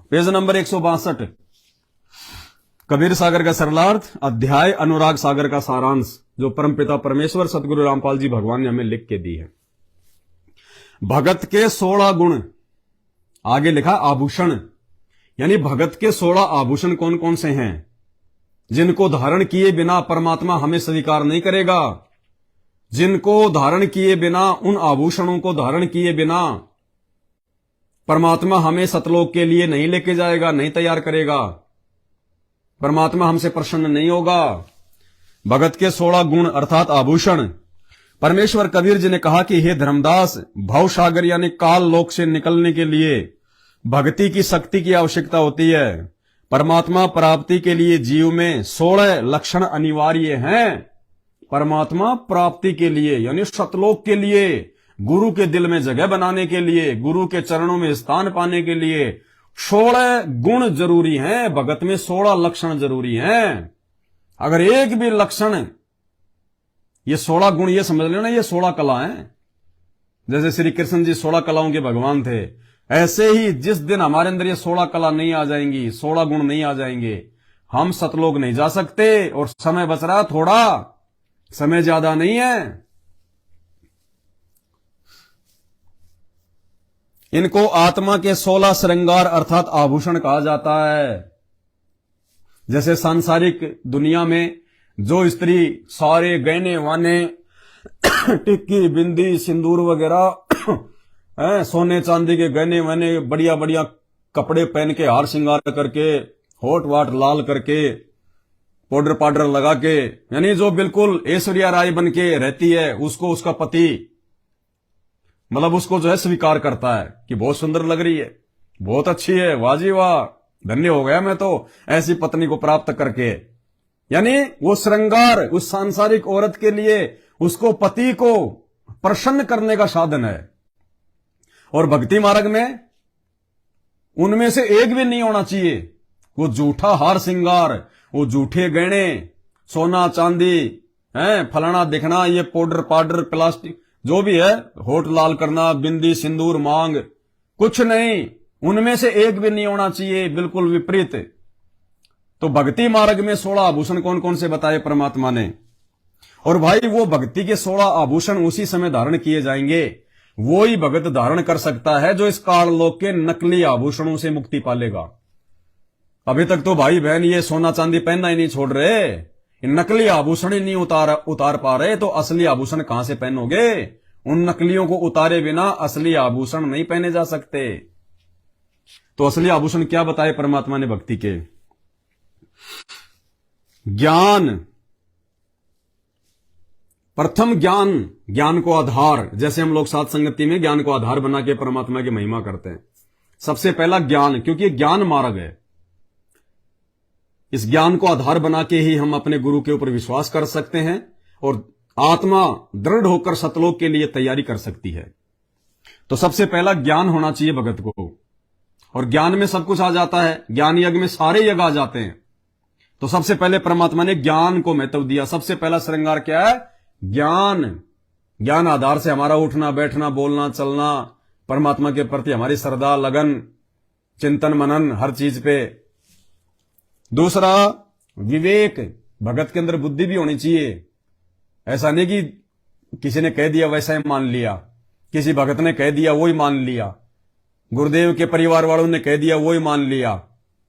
Page number 162, Kabir सागर का सरलार्थ, अध्याय अनुराग सागर का सारांश, जो परमपिता परमेश्वर सतगुरु रामपाल जी भगवान ने हमें लिख के दी है। भगत के 16 गुण, आगे लिखा आभूषण, यानी भगत के 16 आभूषण कौन कौन से हैं, जिनको धारण किए बिना परमात्मा हमें स्वीकार नहीं करेगा। जिनको धारण किए बिना, उन आभूषणों को धारण किए बिना परमात्मा हमें सतलोक के लिए नहीं लेके जाएगा, नहीं तैयार करेगा, परमात्मा हमसे प्रसन्न नहीं होगा। भगत के 16 गुण अर्थात आभूषण। परमेश्वर कबीर जी ने कहा कि हे धर्मदास, भवसागर यानी काल लोक से निकलने के लिए भक्ति की शक्ति की आवश्यकता होती है। परमात्मा प्राप्ति के लिए जीव में 16 लक्षण अनिवार्य हैं। परमात्मा प्राप्ति के लिए यानी सतलोक के लिए, गुरु के दिल में जगह बनाने के लिए, गुरु के चरणों में स्थान पाने के लिए 16 गुण जरूरी हैं। भगत में 16 लक्षण जरूरी हैं। अगर एक भी लक्षण, ये 16 गुण, ये समझ लेना ये 16 कला हैं। जैसे श्री कृष्ण जी 16 कलाओं के भगवान थे, ऐसे ही जिस दिन हमारे अंदर ये 16 कला नहीं आ जाएंगी, 16 गुण नहीं आ जाएंगे, हम सतलोक नहीं जा सकते। और समय बच रहा थोड़ा, समय ज्यादा नहीं है। इनको आत्मा के 16 श्रृंगार अर्थात आभूषण कहा जाता है। जैसे सांसारिक दुनिया में जो स्त्री सारे गहने वाने टिक्की बिंदी सिंदूर वगैरह सोने चांदी के गहने वाने बढ़िया बढ़िया कपड़े पहन के हार श्रृंगार करके होठ वाट लाल करके पाउडर पाउडर लगा के, यानी जो बिल्कुल ऐश्वर्या राय बन के रहती है, उसको उसका पति मतलब उसको जो है स्वीकार करता है कि बहुत सुंदर लग रही है, बहुत अच्छी है, वाह जी वाह, धन्य हो गया मैं तो ऐसी पत्नी को प्राप्त करके। यानी वो श्रृंगार उस सांसारिक औरत के लिए उसको पति को प्रसन्न करने का साधन है। और भक्ति मार्ग में उनमें से एक भी नहीं होना चाहिए। वो झूठा हार श्रृंगार, वो झूठे गहने, सोना चांदी है, फलाना दिखना, ये पाउडर पाउडर प्लास्टिक जो भी है, होठ लाल करना, बिंदी सिंदूर मांग, कुछ नहीं, उनमें से एक भी नहीं होना चाहिए, बिल्कुल विपरीत। तो भक्ति मार्ग में 16 आभूषण कौन कौन से बताए परमात्मा ने। और भाई वो भक्ति के 16 आभूषण उसी समय धारण किए जाएंगे, वो ही भगत धारण कर सकता है जो इस काल लोक के नकली आभूषणों से मुक्ति पालेगा। अभी तक तो भाई बहन ये सोना चांदी पहनना ही नहीं छोड़ रहे, नकली आभूषण ही नहीं उतार पा रहे, तो असली आभूषण कहां से पहनोगे। उन नकलियों को उतारे बिना असली आभूषण नहीं पहने जा सकते। तो असली आभूषण क्या बताए परमात्मा ने भक्ति के। ज्ञान, प्रथम ज्ञान, ज्ञान को आधार, जैसे हम लोग साथ संगति में ज्ञान को आधार बना के परमात्मा की महिमा करते हैं। सबसे पहला ज्ञान, क्योंकि ज्ञान मार्ग है। इस ज्ञान को आधार बना के ही हम अपने गुरु के ऊपर विश्वास कर सकते हैं और आत्मा दृढ़ होकर सतलोक के लिए तैयारी कर सकती है। तो सबसे पहला ज्ञान होना चाहिए भगत को, और ज्ञान में सब कुछ आ जाता है। ज्ञान यज्ञ में सारे यज्ञ आ जाते हैं। तो सबसे पहले परमात्मा ने ज्ञान को महत्व दिया। सबसे पहला श्रृंगार क्या है? ज्ञान। ज्ञान आधार से हमारा उठना बैठना बोलना चलना, परमात्मा के प्रति हमारी श्रद्धा लगन चिंतन मनन हर चीज पे। दूसरा विवेक, भगत के अंदर बुद्धि भी होनी चाहिए। ऐसा नहीं कि किसी ने कह दिया वैसा ही मान लिया, किसी भगत ने कह दिया वो ही मान लिया, गुरुदेव के परिवार वालों ने कह दिया वो ही मान लिया,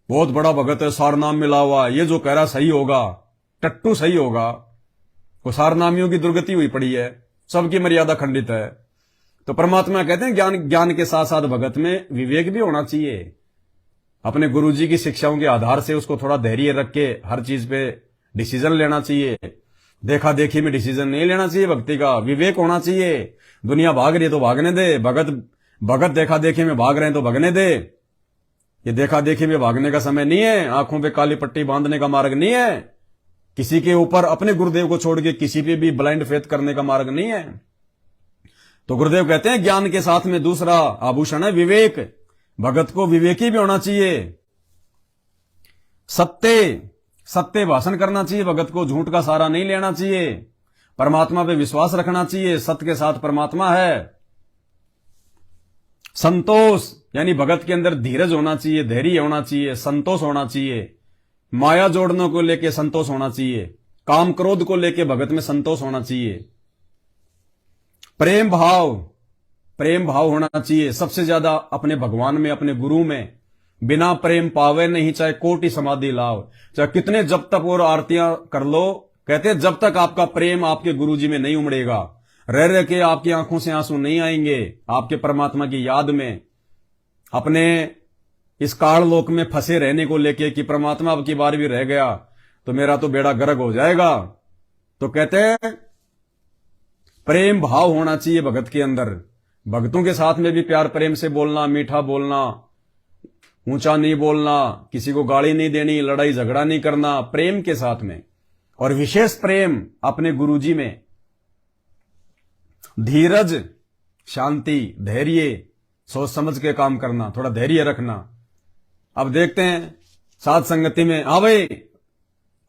बहुत बड़ा भगत है सारनाम मिला हुआ, ये जो कह रहा सही होगा, टट्टू सही होगा। वो सारनामियों की दुर्गति हुई पड़ी है, सबकी मर्यादा खंडित है। तो परमात्मा कहते हैं ज्ञान के साथ साथ भगत में विवेक भी होना चाहिए। अपने गुरुजी की शिक्षाओं के आधार से उसको थोड़ा धैर्य रख के हर चीज पे डिसीजन लेना चाहिए। देखा देखी में डिसीजन नहीं लेना चाहिए। भक्ति का विवेक होना चाहिए। दुनिया भाग रही है तो भागने दे, भगत देखा देखी में भाग रहे हैं तो भागने दे। ये देखा देखी में भागने का समय नहीं है, आंखों पे काली पट्टी बांधने का मार्ग नहीं है, किसी के ऊपर अपने गुरुदेव को छोड़ के किसी पे भी ब्लाइंड फेथ करने का मार्ग नहीं है। तो गुरुदेव कहते हैं ज्ञान के साथ में दूसरा आभूषण है विवेक। भगत को विवेकी भी होना चाहिए। सत्य भाषण करना चाहिए भगत को, झूठ का सहारा नहीं लेना चाहिए। परमात्मा पे विश्वास रखना चाहिए, सत्य के साथ परमात्मा है। संतोष यानी भगत के अंदर धीरज होना चाहिए, धैर्य होना चाहिए, संतोष होना चाहिए, माया जोड़ने को लेके संतोष होना चाहिए, काम क्रोध को लेके भगत में संतोष होना चाहिए, प्रेम भाव होना चाहिए सबसे ज्यादा अपने भगवान में, अपने गुरु में। बिना प्रेम पावे नहीं, चाहे कोटि समाधि लाओ, चाहे कितने जब तक और आरतियां कर लो। कहते हैं जब तक आपका प्रेम आपके गुरुजी में नहीं उमड़ेगा, रह रह के आपकी आंखों से आंसू नहीं आएंगे आपके परमात्मा की याद में, अपने इस काल लोक में फंसे रहने को लेके कि परमात्मा अब की बार भी रह गया तो मेरा तो बेड़ा गर्क हो जाएगा। तो कहते हैं प्रेम भाव होना चाहिए भगत के अंदर। भक्तों के साथ में भी प्यार प्रेम से बोलना, मीठा बोलना, ऊंचा नहीं बोलना, किसी को गाली नहीं देनी, लड़ाई झगड़ा नहीं करना, प्रेम के साथ में। और विशेष प्रेम अपने गुरुजी में। धीरज, शांति, धैर्य, सोच समझ के काम करना, थोड़ा धैर्य रखना। अब देखते हैं साथ संगति में, हाँ भाई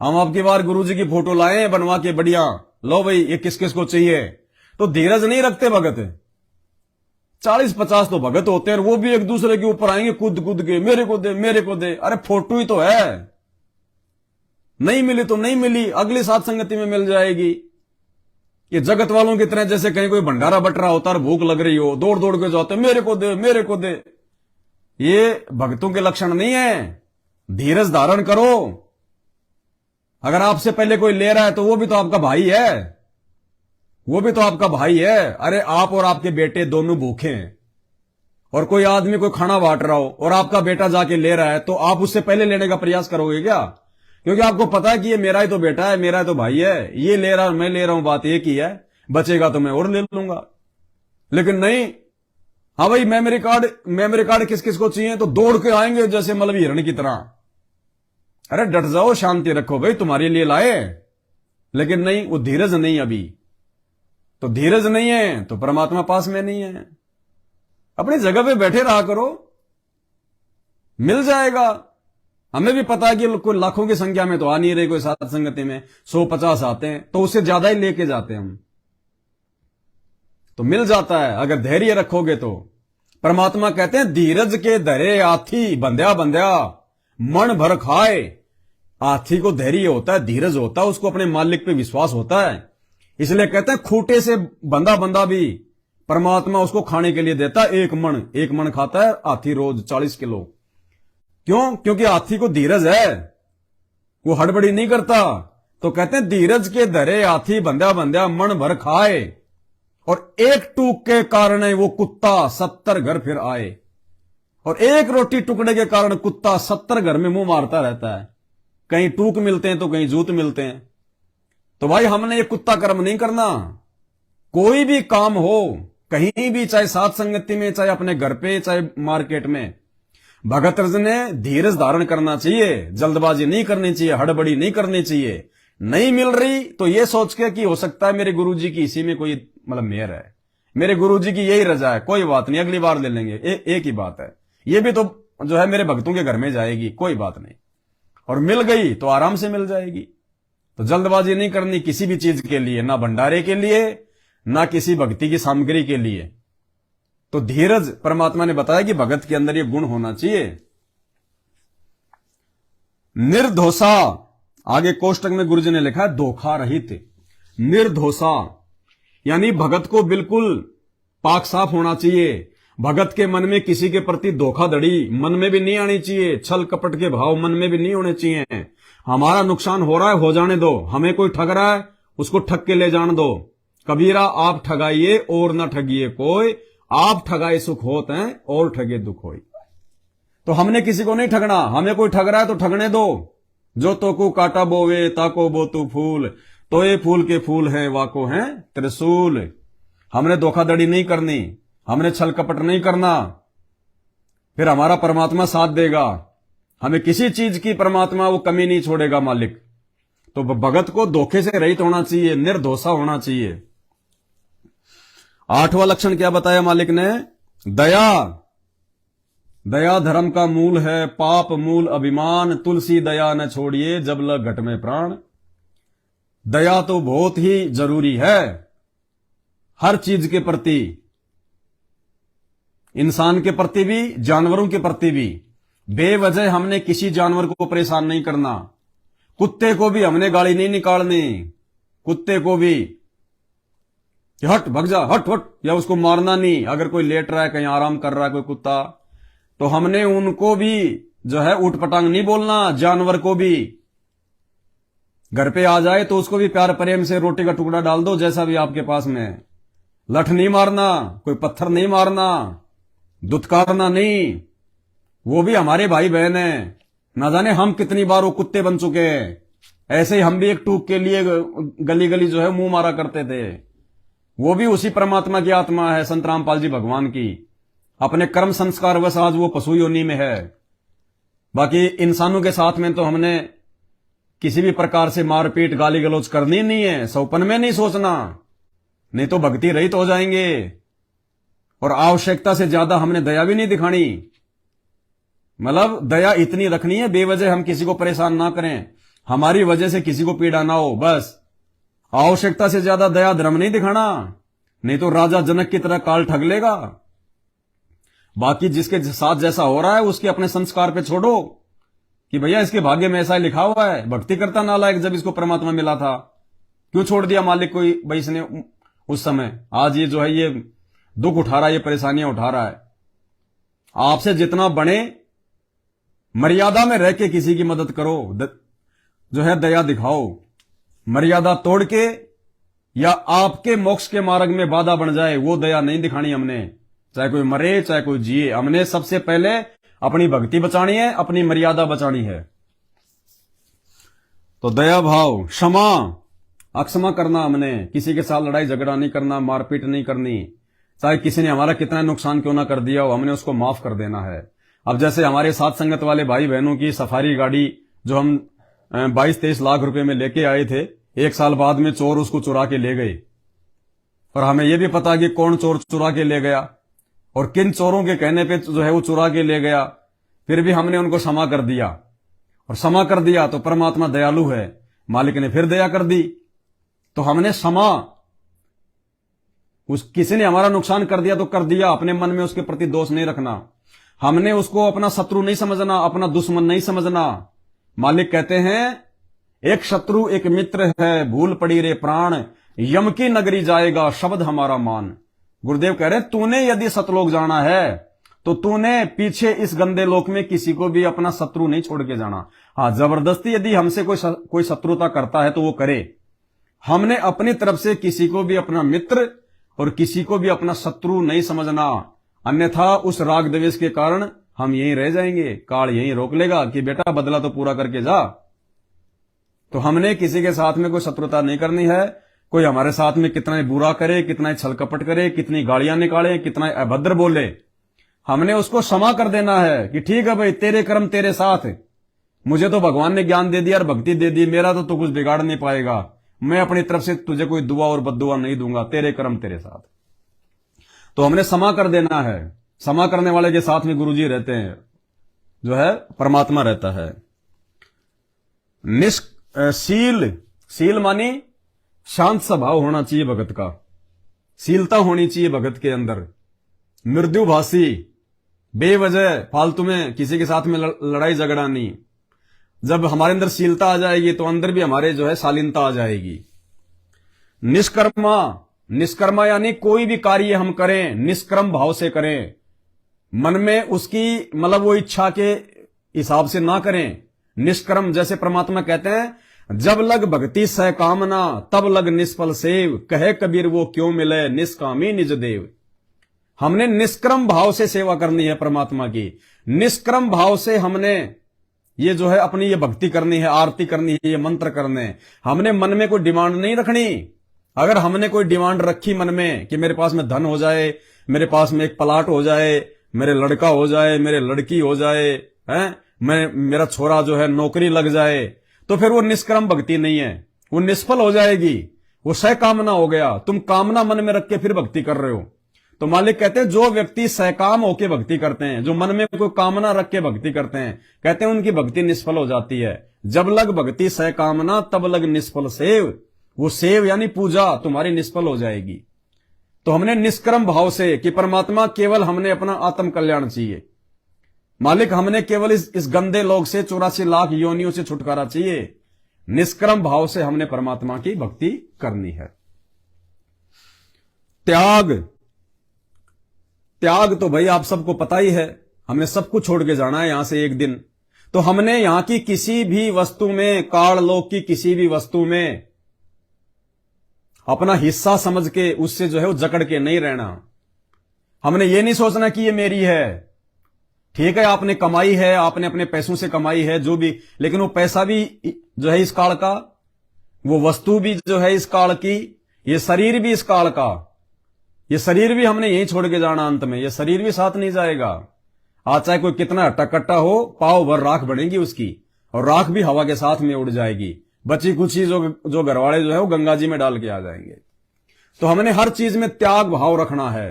हम आपकी बार गुरुजी की फोटो लाए हैं बनवा के बढ़िया, लो भाई ये किस किस को चाहिए, तो धीरज नहीं रखते भगत। 40-50 तो भगत होते हैं और वो भी एक दूसरे के ऊपर आएंगे कूद कूद के, मेरे को दे मेरे को दे। अरे फोटो ही तो है, नहीं मिली तो नहीं मिली, अगली साथ संगति में मिल जाएगी। ये जगत वालों की तरह जैसे कहीं कोई भंडारा बट रहा होता है, भूख लग रही हो, दौड़ दौड़ के जाते मेरे को दे मेरे को दे। ये भक्तों के लक्षण नहीं है। धीरज धारण करो। अगर आपसे पहले कोई ले रहा है तो वो भी तो आपका भाई है, वो भी तो आपका भाई है। अरे आप और आपके बेटे दोनों भूखे हैं और कोई आदमी कोई खाना बांट रहा हो और आपका बेटा जाके ले रहा है, तो आप उससे पहले लेने का प्रयास करोगे क्या? क्योंकि आपको पता है कि ये मेरा ही तो बेटा है, मेरा ही तो भाई है, ये ले रहा है मैं ले रहा हूं, बात एक ही है, बचेगा तो मैं और ले लूंगा। लेकिन नहीं, हाँ भाई मेमोरी कार्ड किस किस को चाहिए, तो दौड़ के आएंगे जैसे मतलब हिरण की तरह। अरे डट जाओ, शांति रखो भाई, तुम्हारे लिए लाए। लेकिन नहीं, वो धीरज नहीं, अभी तो धीरज नहीं है तो परमात्मा पास में नहीं है। अपनी जगह पे बैठे रहा करो, मिल जाएगा। हमें भी पता है कि कोई लाखों की संख्या में तो आ नहीं रही, कोई साथ संगति में 100-50 आते हैं तो उससे ज्यादा ही लेके जाते हैं हम, तो मिल जाता है अगर धैर्य रखोगे तो। परमात्मा कहते हैं धीरज के धरे हाथी बंध्या बंध्या मन भर खाए। हाथी को धैर्य होता है, धीरज होता है, उसको अपने मालिक पे विश्वास होता है, इसलिए कहते हैं खूंटे से बंधा बंधा भी परमात्मा उसको खाने के लिए देता है। एक मन खाता है हाथी रोज 40 किलो। क्यों? क्योंकि हाथी को धीरज है, वो हड़बड़ी नहीं करता। तो कहते हैं धीरज के धरे हाथी बंध्या बंध्या मन भर खाए, और एक टूक के कारण वो कुत्ता 70 घर फिर आए। और एक रोटी टुकड़े के कारण कुत्ता 70 घर में मुंह मारता रहता है। कहीं टूक मिलते हैं तो कहीं जूत मिलते हैं। तो भाई हमने ये कुत्ता कर्म नहीं करना। कोई भी काम हो, कहीं भी, चाहे साथ संगति में, चाहे अपने घर पे, चाहे मार्केट में, भगत ने धीरज धारण करना चाहिए, जल्दबाजी नहीं करनी चाहिए, हड़बड़ी नहीं करनी चाहिए। नहीं मिल रही तो ये सोच के कि हो सकता है मेरे गुरुजी की इसी में कोई मतलब मेहर है, मेरे गुरुजी की यही रजा है, कोई बात नहीं, अगली बार ले लेंगे, एक ही बात है, ये भी तो जो है मेरे भक्तों के घर में जाएगी, कोई बात नहीं। और मिल गई तो आराम से मिल जाएगी। तो जल्दबाजी नहीं करनी किसी भी चीज के लिए, ना भंडारे के लिए, ना किसी भक्ति की सामग्री के लिए। तो धीरज परमात्मा ने बताया कि भगत के अंदर ये गुण होना चाहिए। निर्दोषा, आगे कोष्टक में गुरुजी ने लिखा है धोखा रहित। निर्दोषा यानी भगत को बिल्कुल पाक साफ होना चाहिए। भगत के मन में किसी के प्रति धोखाधड़ी मन में भी नहीं आनी चाहिए, छल कपट के भाव मन में भी नहीं होने चाहिए। हमारा नुकसान हो रहा है, हो जाने दो, हमें कोई ठग रहा है उसको ठग के ले जाने दो। कबीरा आप ठगाइए और न ठगिए कोई, आप ठगाए सुख होते हैं और ठगे दुख होई। तो हमने किसी को नहीं ठगना, हमें कोई ठग रहा है तो ठगने दो। जो तो को काटा बोवे ताको बो तू फूल, तो ये फूल के फूल हैं वाको हैं त्रिशूल। हमने धोखाधड़ी नहीं करनी, हमने छल कपट नहीं करना, फिर हमारा परमात्मा साथ देगा। हमें किसी चीज की परमात्मा वो कमी नहीं छोड़ेगा मालिक। तो भगत को धोखे से रहित होना चाहिए, निर्दोषा होना चाहिए। 8वां लक्षण क्या बताया मालिक ने? दया। दया धर्म का मूल है, पाप मूल अभिमान, तुलसी दया न छोड़िए जब लग घट में प्राण। दया तो बहुत ही जरूरी है हर चीज के प्रति। इंसान के प्रति भी, जानवरों के प्रति भी। बेवजह हमने किसी जानवर को परेशान नहीं करना। कुत्ते को भी हमने गाली नहीं निकालनी, कुत्ते को भी कि हट भग जा, हट हट, या उसको मारना नहीं। अगर कोई लेट रहा है, कहीं आराम कर रहा है कोई कुत्ता, तो हमने उनको भी जो है उठपटांग नहीं बोलना। जानवर को भी घर पे आ जाए तो उसको भी प्यार प्रेम से रोटी का टुकड़ा डाल दो, जैसा भी आपके पास में। लठ नहीं मारना, कोई पत्थर नहीं मारना, दुत्कारना नहीं। वो भी हमारे भाई बहन है। ना जाने हम कितनी बार वो कुत्ते बन चुके हैं। ऐसे ही हम भी एक टूक के लिए गली गली जो है मुंह मारा करते थे। वो भी उसी परमात्मा की आत्मा है, संत रामपाल जी भगवान की। अपने कर्म संस्कार वश आज वो पशु योनि में है। बाकी इंसानों के साथ में तो हमने किसी भी प्रकार से मारपीट गाली गलौज करनी नहीं है। सौपन में नहीं सोचना, नहीं तो भक्ति रहित हो जाएंगे। और आवश्यकता से ज्यादा हमने दया भी नहीं दिखानी। मतलब दया इतनी रखनी है, बेवजह हम किसी को परेशान ना करें, हमारी वजह से किसी को पीड़ा ना हो, बस। आवश्यकता से ज्यादा दया धर्म नहीं दिखाना, नहीं तो राजा जनक की तरह काल ठग लेगा। बाकी जिसके साथ जैसा हो रहा है उसके अपने संस्कार पे छोड़ो कि भैया इसके भाग्य में ऐसा लिखा हुआ है। भक्ति करता नालायक, जब इसको परमात्मा मिला था क्यों छोड़ दिया मालिक कोई भाई इसने उस समय। आज ये जो है ये दुख उठा रहा है, ये परेशानियां उठा रहा है। आपसे जितना बने मर्यादा में रह के किसी की मदद करो, जो है दया दिखाओ। मर्यादा तोड़ के या आपके मोक्ष के मार्ग में बाधा बन जाए, वो दया नहीं दिखानी हमने। चाहे कोई मरे चाहे कोई जिए, हमने सबसे पहले अपनी भक्ति बचानी है, अपनी मर्यादा बचानी है। तो दया भाव, क्षमा, अक्षमा करना। हमने किसी के साथ लड़ाई झगड़ा नहीं करना, मारपीट नहीं करनी। चाहे किसी ने हमारा कितना नुकसान क्यों ना कर दिया हो, हमने उसको माफ कर देना है। अब जैसे हमारे साथ संगत वाले भाई बहनों की सफारी गाड़ी जो हम 22-23 लाख रुपए में लेके आए थे, 1 साल बाद में चोर उसको चुरा के ले गए। और हमें यह भी पता कि कौन चोर चुरा के ले गया और किन चोरों के कहने पे जो है वो चुरा के ले गया। फिर भी हमने उनको क्षमा कर दिया, और क्षमा कर दिया तो परमात्मा दयालु है, मालिक ने फिर दया कर दी। तो हमने क्षमा, किसी ने हमारा नुकसान कर दिया तो कर दिया, अपने मन में उसके प्रति दोष नहीं रखना। हमने उसको अपना शत्रु नहीं समझना, अपना दुश्मन नहीं समझना। मालिक कहते हैं एक शत्रु एक मित्र है, भूल पड़ी रे प्राण, यम की नगरी जाएगा शब्द हमारा मान। गुरुदेव कह रहे तूने यदि सतलोक जाना है तो तूने पीछे इस गंदे लोक में किसी को भी अपना शत्रु नहीं छोड़ के जाना। हाँ, जबरदस्ती यदि हमसे कोई शत्रुता करता है तो वो करे। हमने अपनी तरफ से किसी को भी अपना मित्र और किसी को भी अपना शत्रु नहीं समझना, अन्यथा उस राग द्वेष के कारण हम यहीं रह जाएंगे। काल यहीं रोक लेगा कि बेटा बदला तो पूरा करके जा। तो हमने किसी के साथ में कोई शत्रुता नहीं करनी है। कोई हमारे साथ में कितना ही बुरा करे, कितना ही छल कपट करे, कितनी गालियां निकाले, कितना ही अभद्र बोले, हमने उसको क्षमा कर देना है कि ठीक है भाई, तेरे कर्म तेरे साथ। मुझे तो भगवान ने ज्ञान दे दिया और भक्ति दे दी, मेरा तो तू कुछ बिगाड़ नहीं पाएगा। मैं अपनी तरफ से तुझे कोई दुआ और बद्दुआ नहीं दूंगा, तेरे कर्म तेरे साथ। तो हमने क्षमा कर देना है। क्षमा करने वाले के साथ में गुरुजी रहते हैं, जो है परमात्मा रहता है। शील, शील मानी शांत स्वभाव होना चाहिए भगत का, शीलता होनी चाहिए भगत के अंदर। मृदुभाषी, बेवजह फालतू में किसी के साथ में लड़ाई झगड़ा नहीं। जब हमारे अंदर शीलता आ जाएगी तो अंदर भी हमारे जो है शालीनता आ जाएगी। निष्कर्मा, निष्कर्मा यानी कोई भी कार्य हम करें निष्कर्म भाव से करें, मन में उसकी मतलब वो इच्छा के हिसाब से ना करें। निष्कर्म, जैसे परमात्मा कहते हैं जब लग भक्ति सह कामना तब लग निष्फल सेव, कहे कबीर वो क्यों मिले निष्कामी निज देव। हमने निष्क्रम भाव से सेवा करनी है परमात्मा की। निष्क्रम भाव से हमने ये जो है अपनी ये भक्ति करनी है, आरती करनी है, ये मंत्र करने। हमने मन में कोई डिमांड नहीं रखनी। अगर हमने कोई डिमांड रखी मन में कि मेरे पास में धन हो जाए, मेरे पास में एक प्लाट हो जाए, मेरे लड़का हो जाए, मेरे लड़की हो जाए, मेरा छोरा जो है नौकरी लग जाए, तो फिर वो निष्क्रम भक्ति नहीं है, वो निष्फल हो जाएगी। वो सहकामना हो गया। तुम कामना मन में रख के फिर भक्ति कर रहे हो। तो मालिक कहते हैं जो व्यक्ति सहकाम होके भक्ति करते हैं, जो मन में कोई कामना रख के भक्ति करते हैं, कहते हैं उनकी भक्ति निष्फल हो जाती है। जब लग भक्ति सहकामना तब लग निष्फल सेव। वो सेव यानी पूजा तुम्हारी निष्फल हो जाएगी। तो हमने निष्कर्म भाव से कि परमात्मा केवल हमने अपना आत्म कल्याण चाहिए, मालिक हमने केवल इस गंदे लोग से 84 लाख योनियों से छुटकारा चाहिए, निष्कर्म भाव से हमने परमात्मा की भक्ति करनी है। त्याग, त्याग तो भाई आप सबको पता ही है, हमने सब कुछ छोड़ के जाना है यहां से एक दिन। तो हमने यहां की किसी भी वस्तु में, काल लोक की किसी भी वस्तु में अपना हिस्सा समझ के उससे जो है वो जकड़ के नहीं रहना। हमने ये नहीं सोचना कि ये मेरी है। ठीक है, आपने कमाई है, आपने अपने पैसों से कमाई है जो भी, लेकिन वो पैसा भी जो है इस काल का, वो वस्तु भी जो है इस काल की, ये शरीर भी इस काल का, ये शरीर भी हमने यहीं छोड़ के जाना अंत में, ये शरीर भी साथ नहीं जाएगा। आज चाहे कोई कितना हट्टा कट्टा हो, पाव भर राख बनेगी उसकी, और राख भी हवा के साथ में उड़ जाएगी। बची कुछ जो घरवाले जो है वो गंगा जी में डाल के आ जाएंगे। तो हमने हर चीज में त्याग भाव रखना है।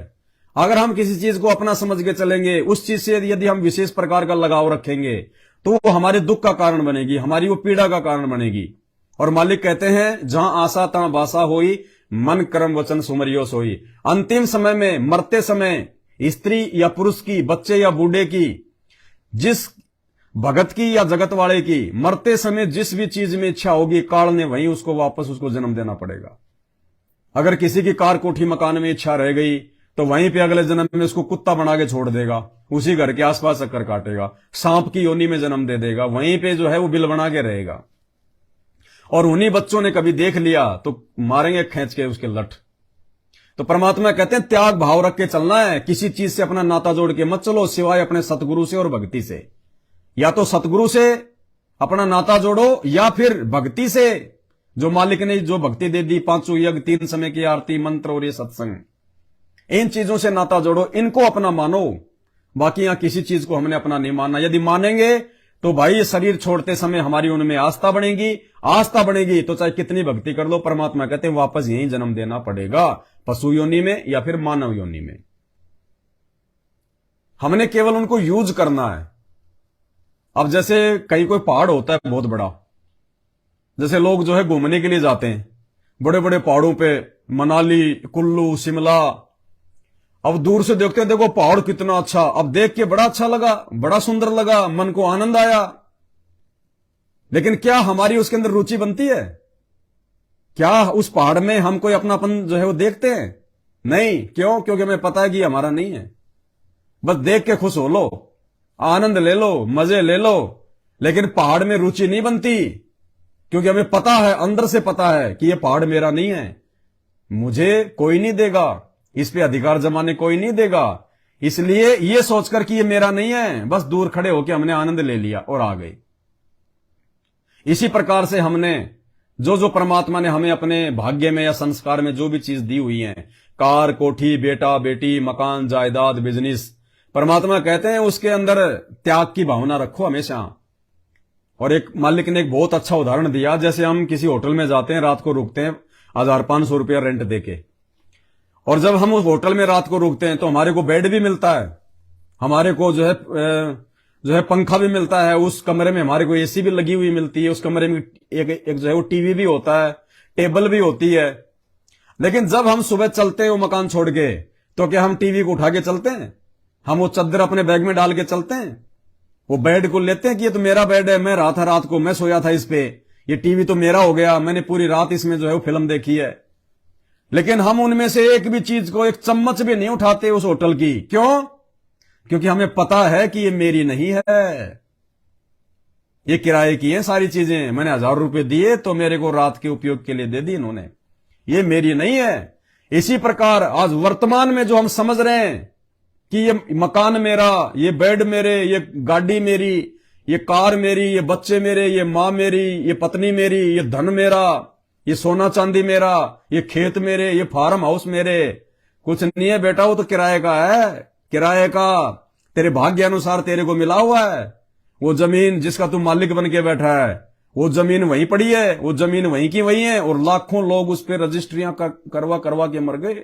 अगर हम किसी चीज को अपना समझ के चलेंगे, उस चीज से यदि हम विशेष प्रकार का लगाव रखेंगे, तो वो हमारे दुख का कारण बनेगी, हमारी वो पीड़ा का कारण बनेगी। और मालिक कहते हैं, जहां आशा तहां बासा होई, मन कर्म वचन सुमरियो सोई। अंतिम समय में, मरते समय, स्त्री या पुरुष की, बच्चे या बूढ़े की, जिस भगत की या जगत वाले की, मरते समय जिस भी चीज में इच्छा होगी, काल ने वहीं उसको वापस उसको जन्म देना पड़ेगा। अगर किसी की कार कोठी मकान में इच्छा रह गई, तो वहीं पे अगले जन्म में उसको कुत्ता बना के छोड़ देगा, उसी घर के आसपास चक्कर काटेगा, सांप की योनि में जन्म दे देगा, वहीं पे जो है वो बिल बना के रहेगा। और उन्हीं बच्चों ने कभी देख लिया तो मारेंगे खींच के उसके लठ। तो परमात्मा कहते हैं त्याग भाव रख के चलना है, किसी चीज से अपना नाता जोड़ के मत चलो सिवाय अपने सतगुरु से और भक्ति से। या तो सतगुरु से अपना नाता जोड़ो, या फिर भक्ति से, जो मालिक ने जो भक्ति दे दी, 5 यज्ञ, 3 समय की आरती, मंत्र और ये सत्संग, इन चीजों से नाता जोड़ो, इनको अपना मानो। बाकी यहां किसी चीज को हमने अपना नहीं मानना। यदि मानेंगे तो भाई ये शरीर छोड़ते समय हमारी उनमें आस्था बनेगी, आस्था बनेगी तो चाहे कितनी भक्ति कर लो, परमात्मा कहते हैं वापस यहीं जन्म देना पड़ेगा, पशु योनि में या फिर मानव योनि में। हमने केवल उनको यूज करना है। अब जैसे कहीं कोई पहाड़ होता है बहुत बड़ा, जैसे लोग जो है घूमने के लिए जाते हैं बड़े बड़े पहाड़ों पे, मनाली, कुल्लू, शिमला। अब दूर से देखते हैं, देखो पहाड़ कितना अच्छा, अब देख के बड़ा अच्छा लगा, बड़ा सुंदर लगा, मन को आनंद आया। लेकिन क्या हमारी उसके अंदर रुचि बनती है? क्या उस पहाड़ में हम कोई अपनापन जो है वो देखते हैं? नहीं। क्यों? क्योंकि हमें पता है कि हमारा नहीं है। बस देख के खुश हो लो, आनंद ले लो, मजे ले लो, लेकिन पहाड़ में रुचि नहीं बनती, क्योंकि हमें पता है, अंदर से पता है कि यह पहाड़ मेरा नहीं है, मुझे कोई नहीं देगा, इस पे अधिकार जमाने कोई नहीं देगा। इसलिए यह सोचकर कि ये मेरा नहीं है, बस दूर खड़े होकर हमने आनंद ले लिया और आ गए। इसी प्रकार से हमने जो परमात्मा ने हमें अपने भाग्य में या संस्कार में जो भी चीज दी हुई है, कार, कोठी, बेटा, बेटी, मकान, जायदाद, बिजनेस, परमात्मा कहते हैं उसके अंदर त्याग की भावना रखो हमेशा। और एक मालिक ने एक बहुत अच्छा उदाहरण दिया, जैसे हम किसी होटल में जाते हैं, रात को रुकते हैं 1500 रुपया रेंट देके, और जब हम उस होटल में रात को रुकते हैं तो हमारे को बेड भी मिलता है, हमारे को जो है पंखा भी मिलता है, उस कमरे में हमारे को एसी भी लगी हुई मिलती है, उस कमरे में एक जो है वो टीवी भी होता है, टेबल भी होती है। लेकिन जब हम सुबह चलते हैं वो मकान छोड़ के, तो क्या हम टीवी को उठा के चलते हैं? हम वो चद्दर अपने बैग में डाल के चलते हैं? वो बेड को लेते हैं कि ये तो मेरा बेड है, मैं रहा था रात को, मैं सोया था इस पे, ये टीवी तो मेरा हो गया, मैंने पूरी रात इसमें जो है वो फिल्म देखी है। लेकिन हम उनमें से एक भी चीज को, एक चम्मच भी नहीं उठाते उस होटल की। क्यों? क्योंकि हमें पता है कि ये मेरी नहीं है, ये किराए की है सारी चीजें, मैंने 1000 रुपए दिए तो मेरे को रात के उपयोग के लिए दे दी इन्होंने, ये मेरी नहीं है। इसी प्रकार आज वर्तमान में जो हम समझ रहे हैं कि ये मकान मेरा, ये बेड मेरे, ये गाड़ी मेरी, ये कार मेरी, ये बच्चे मेरे, ये मां मेरी, ये पत्नी मेरी, ये धन मेरा, ये सोना चांदी मेरा, ये खेत मेरे, ये फार्म हाउस मेरे, कुछ नहीं है बेटा, वो तो किराए का है, किराए का, तेरे भाग्य अनुसार तेरे को मिला हुआ है। वो जमीन जिसका तू मालिक बन के बैठा है, वो जमीन वहीं पड़ी है, वो जमीन वहीं की वहीं है, और लाखों लोग उस पर रजिस्ट्रियां करवा करवा के मर गए।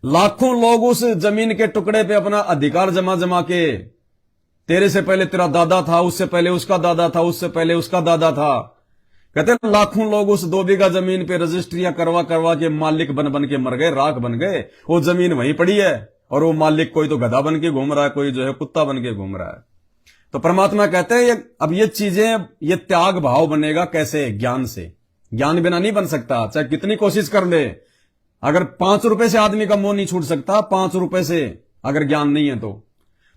लाखों लोग उस जमीन के टुकड़े पे अपना अधिकार जमा जमा के, तेरे से पहले तेरा दादा था, उससे पहले उसका दादा था, उससे पहले उसका दादा था, कहते हैं लाखों लोग उस 2 बीघा जमीन पे रजिस्ट्रियां करवा करवा के मालिक बन बन के मर गए, राख बन गए। वो जमीन वहीं पड़ी है और वो मालिक कोई तो गधा बन के घूम रहा है, कोई जो है कुत्ता बन के घूम रहा है। तो परमात्मा कहते हैं अब ये चीजें, ये त्याग भाव बनेगा कैसे? ज्ञान से। ज्ञान बिना नहीं बन सकता, चाहे कितनी कोशिश कर ले। अगर 5 रुपए से आदमी का मोह नहीं छूट सकता, 5 रुपए से अगर ज्ञान नहीं है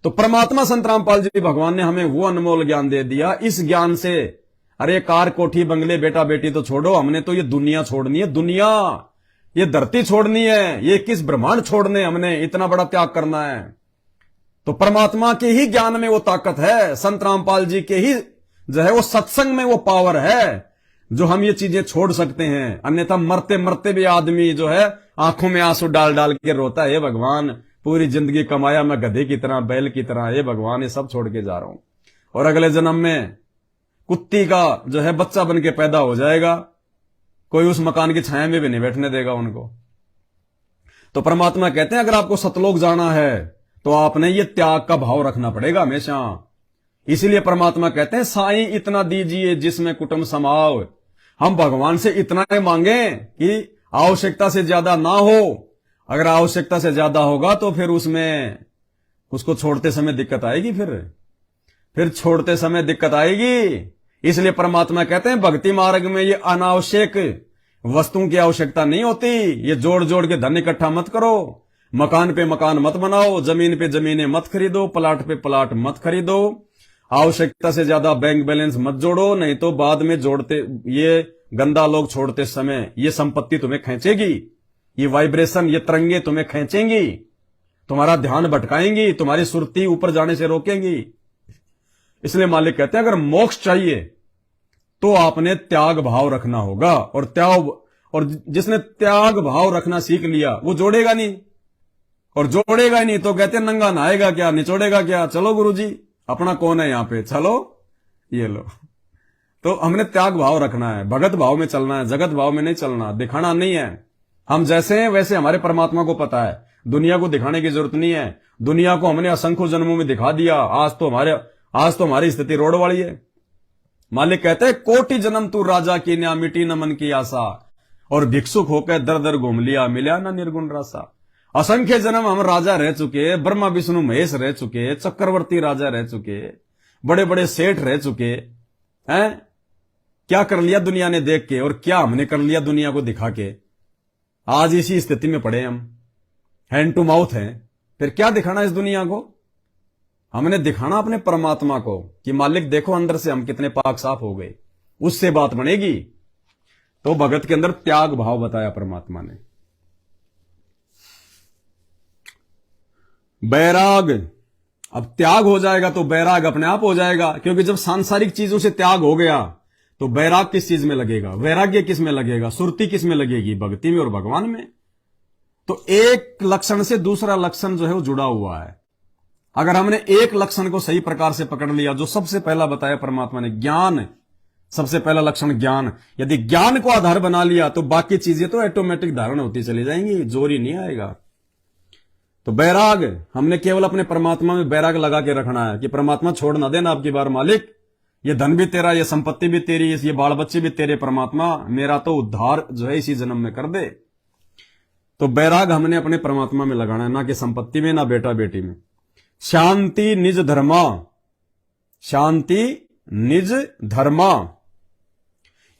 तो परमात्मा संत रामपाल जी भगवान ने हमें वो अनमोल ज्ञान दे दिया। इस ज्ञान से, अरे कार कोठी बंगले बेटा बेटी तो छोड़ो, हमने तो ये दुनिया छोड़नी है, दुनिया, ये धरती छोड़नी है, ये 21 ब्रह्मांड छोड़ने, हमने इतना बड़ा त्याग करना है। तो परमात्मा के ही ज्ञान में वो ताकत है, संत रामपाल जी के ही जो है वो सत्संग में वो पावर है जो हम ये चीजें छोड़ सकते हैं। अन्यथा मरते मरते भी आदमी जो है आंखों में आंसू डाल डाल के रोता है, हे भगवान पूरी जिंदगी कमाया मैं गधे की तरह, बैल की तरह, हे भगवान ये सब छोड़ के जा रहा हूं, और अगले जन्म में कुत्ती का जो है बच्चा बन के पैदा हो जाएगा, कोई उस मकान की छाया में भी नहीं बैठने देगा उनको। तो परमात्मा कहते हैं अगर आपको सतलोक जाना है तो आपने ये त्याग का भाव रखना पड़ेगा हमेशा। इसीलिए परमात्मा कहते हैं साईं इतना दीजिए जिसमें कुटुंब समाओ। हम भगवान से इतना ही मांगे कि आवश्यकता से ज्यादा ना हो। अगर आवश्यकता से ज्यादा होगा तो फिर उसमें उसको छोड़ते समय दिक्कत आएगी, फिर छोड़ते समय दिक्कत आएगी। इसलिए परमात्मा कहते हैं भक्ति मार्ग में ये अनावश्यक वस्तुओं की आवश्यकता नहीं होती। ये जोड़ जोड़ के धन इकट्ठा मत करो, मकान पे मकान मत बनाओ, जमीन पे जमीनें मत खरीदो, प्लाट पे प्लाट मत खरीदो। आवश्यकता से ज्यादा बैंक बैलेंस मत जोड़ो, नहीं तो बाद में जोड़ते ये गंदा लोग छोड़ते समय ये संपत्ति तुम्हें खींचेगी, ये वाइब्रेशन, ये तरंगे तुम्हें खींचेंगी, तुम्हारा ध्यान भटकाएंगी, तुम्हारी सुरती ऊपर जाने से रोकेंगी। इसलिए मालिक कहते हैं अगर मोक्ष चाहिए तो आपने त्याग भाव रखना होगा। और जिसने त्याग भाव रखना सीख लिया वो जोड़ेगा नहीं, और जोड़ेगा ही नहीं तो कहते हैं नंगा नहाएगा क्या, निचोड़ेगा क्या, चलो गुरुजी अपना कौन है यहां पे, चलो ये लो। तो हमने त्याग भाव रखना है, भगत भाव में चलना है, जगत भाव में नहीं चलना, दिखाना नहीं है। हम जैसे हैं वैसे हमारे परमात्मा को पता है, दुनिया को दिखाने की जरूरत नहीं है। दुनिया को हमने असंख्य जन्मों में दिखा दिया, आज तो हमारी स्थिति रोड वाली है। मालिक कहते हैं कोटि जन्म तू राजा की न्या, मिटी न मन की आशा, और भिक्षुक होकर दर दर घूम लिया, मिला ना निर्गुण रासा। असंख्य जन्म हम राजा रह चुके, ब्रह्मा विष्णु महेश रह चुके, चक्रवर्ती राजा रह चुके, बड़े बड़े सेठ रह चुके हैं। क्या कर लिया दुनिया ने देख के, और क्या हमने कर लिया दुनिया को दिखा के। आज इसी स्थिति में पड़े हम, हैंड टू माउथ हैं। फिर क्या दिखाना इस दुनिया को? हमने दिखाना अपने परमात्मा को कि मालिक देखो अंदर से हम कितने पाक साफ हो गए, उससे बात बनेगी। तो भगत के अंदर त्याग भाव बताया परमात्मा ने। बैराग, अब त्याग हो जाएगा तो बैराग अपने आप हो जाएगा, क्योंकि जब सांसारिक चीजों से त्याग हो गया तो बैराग किस चीज में लगेगा, वैराग्य किस में लगेगा, सुरती किस में लगेगी, भक्ति में और भगवान में। तो एक लक्षण से दूसरा लक्षण जो है वो जुड़ा हुआ है। अगर हमने एक लक्षण को सही प्रकार से पकड़ लिया, जो सबसे पहला बताया परमात्मा ने, ज्ञान, सबसे पहला लक्षण ज्ञान, यदि ज्ञान को आधार बना लिया तो बाकी चीजें तो ऑटोमेटिक धारण होती चली जाएंगी, जोर ही नहीं आएगा। तो बैराग, हमने केवल अपने परमात्मा में बैराग लगा के रखना है कि परमात्मा छोड़ ना देना आपकी बार, मालिक ये धन भी तेरा, ये संपत्ति भी तेरी, ये बाल बच्चे भी तेरे, परमात्मा मेरा तो उद्धार जो है इसी जन्म में कर दे। तो बैराग हमने अपने परमात्मा में लगाना है, ना कि संपत्ति में, ना बेटा बेटी में। शांति निज धर्मा, शांति निज धर्मा,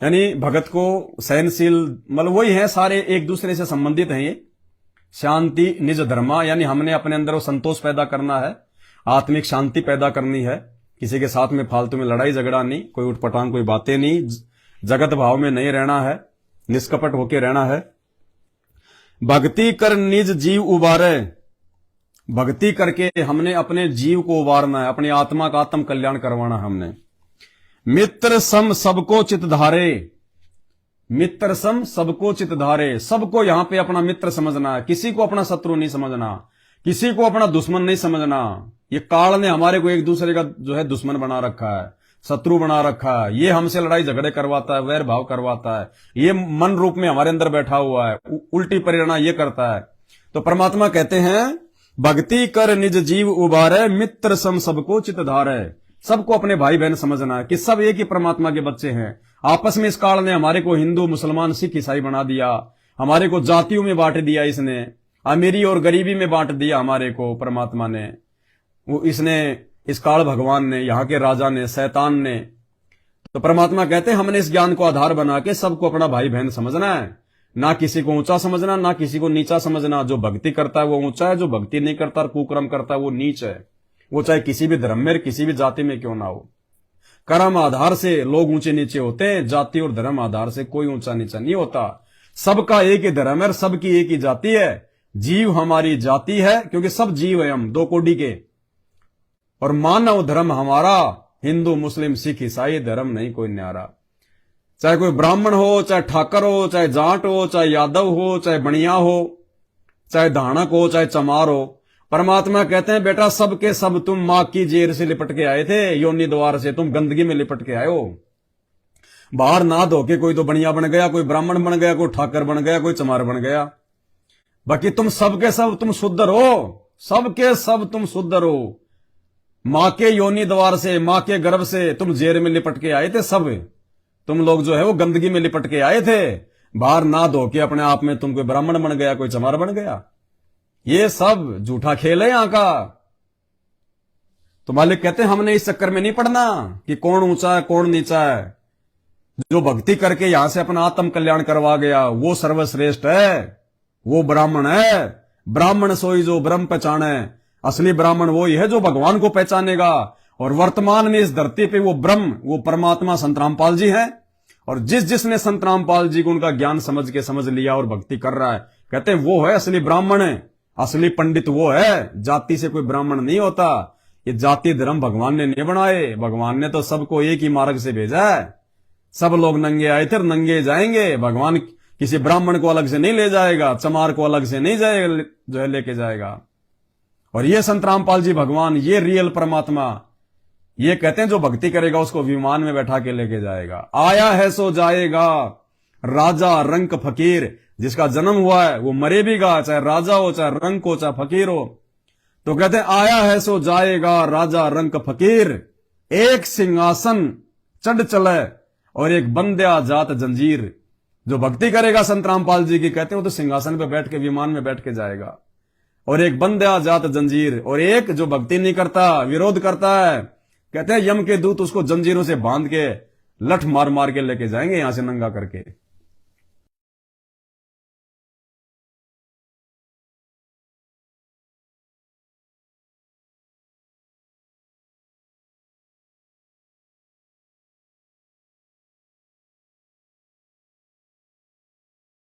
यानी भगत को सहनशील, मतलब वही है, सारे एक दूसरे से संबंधित हैं ये। शांति निज धर्मा यानी हमने अपने अंदर वो संतोष पैदा करना है, आत्मिक शांति पैदा करनी है, किसी के साथ में फालतू में लड़ाई झगड़ा नहीं, कोई उठपटांग कोई बातें नहीं, जगत भाव में नहीं रहना है, निष्कपट होके रहना है। भक्ति कर निज जीव उबारे, भक्ति करके हमने अपने जीव को उबारना है, अपनी आत्मा का आत्म कल्याण करवाना है हमने। मित्र सम सबको चित धारे, मित्र सम सबको चित धारे, सबको यहां पे अपना मित्र समझना है, किसी को अपना शत्रु नहीं समझना, किसी को अपना दुश्मन नहीं समझना। ये काल ने हमारे को एक दूसरे का जो है दुश्मन बना रखा है, शत्रु बना रखा है, ये हमसे लड़ाई झगड़े करवाता है, वैर भाव करवाता है, ये मन रूप में हमारे अंदर बैठा हुआ है, उल्टी प्रेरणा ये करता है। तो परमात्मा कहते हैं भक्ति कर निज जीव उबारे, मित्र सम सबको चित धारे। सबको अपने भाई बहन समझना है कि सब एक ही परमात्मा के बच्चे हैं। आपस में इस काल ने हमारे को हिंदू मुसलमान सिख ईसाई बना दिया, हमारे को जातियों में बांट दिया, इसने अमीरी और गरीबी में बांट दिया हमारे को परमात्मा ने, वो इसने इस काल भगवान ने, यहाँ के राजा ने, शैतान ने। तो परमात्मा कहते हैं हमने इस ज्ञान को आधार बना के सबको अपना भाई बहन समझना है, ना किसी को ऊंचा समझना, ना किसी को नीचा समझना। जो भक्ति करता है वो ऊंचा है, जो भक्ति नहीं करता और कुकर्म करता है वो नीच है। वो चाहे किसी भी धर्म में, किसी भी जाति में क्यों ना हो। कर्म आधार से लोग ऊंचे नीचे होते हैं, जाति और धर्म आधार से कोई ऊंचा नीचा नहीं होता। सबका एक ही धर्म है, सबकी एक ही जाति है। जीव हमारी जाति है क्योंकि सब जीव है हम, दो कोटि के। और मानव धर्म हमारा हिंदू मुस्लिम सिख ईसाई धर्म नहीं कोई न्यारा। चाहे कोई ब्राह्मण हो, चाहे ठाकर हो, चाहे जाट हो, चाहे यादव हो, चाहे बनिया हो, चाहे धानक हो, चाहे चमार हो। परमात्मा कहते हैं बेटा सबके सब तुम मां की जेर से लिपट के आए थे, योनि द्वार से तुम गंदगी में लिपट के आए हो। बाहर ना धो के कोई तो बनिया बन गया, कोई ब्राह्मण बन गया, कोई ठाकर बन गया, कोई चमार बन गया। बाकी तुम सबके सब तुम शुद्ध हो, सबके सब तुम शुद्ध हो। मां के योनि द्वार से, मां के गर्भ से तुम जेर में लिपट के आए थे। सब तुम लोग जो है वो गंदगी में लिपट के आए थे। बाहर ना धो के अपने आप में तुम कोई ब्राह्मण बन गया, कोई चमार बन गया। ये सब झूठा खेल है यहां का। तो मालिक कहते हैं हमने इस चक्कर में नहीं पड़ना कि कौन ऊंचा है कौन नीचा है। जो भक्ति करके यहां से अपना आत्म कल्याण करवा गया वो सर्वश्रेष्ठ है, वो ब्राह्मण है। ब्राह्मण सोई जो ब्रह्म पहचाने। असली ब्राह्मण वही है जो भगवान को पहचानेगा। और वर्तमान में इस धरती पे वो ब्रह्म, वो परमात्मा संत रामपाल जी है। और जिसने संत रामपाल जी को उनका ज्ञान समझ लिया और भक्ति कर रहा है, कहते हैं वो है असली ब्राह्मण है, असली पंडित वो है। जाति से कोई ब्राह्मण नहीं होता। ये जाति धर्म भगवान ने नहीं बनाए। भगवान ने तो सबको एक ही मार्ग से भेजा है। सब लोग नंगे आए थे और नंगे जाएंगे। भगवान किसी ब्राह्मण को अलग से नहीं ले जाएगा, चमार को अलग से नहीं जाएगा, जो है लेके जाएगा। और ये संत रामपाल जी भगवान, ये रियल परमात्मा, ये कहते हैं जो भक्ति करेगा उसको विमान में बैठा के लेके जाएगा। आया है सो जाएगा, राजा रंक फकीर। जिसका जन्म हुआ है वो मरे भी गा, चाहे राजा हो, चाहे रंक हो, चाहे फकीर हो। तो कहते हैं आया है सो जाएगा, राजा रंक फकीर। एक सिंहासन चढ़ चले और एक बंध्या जात जंजीर। जो भक्ति करेगा संत रामपाल जी की, कहते हैं वो तो सिंहासन पे बैठ के विमान में बैठ के जाएगा। और एक बंध्या जात जंजीर, और एक जो भक्ति नहीं करता, विरोध करता है, कहते हैं यम के दूत उसको जंजीरों से बांध के लठ मार मार के लेके जाएंगे यहां से नंगा करके।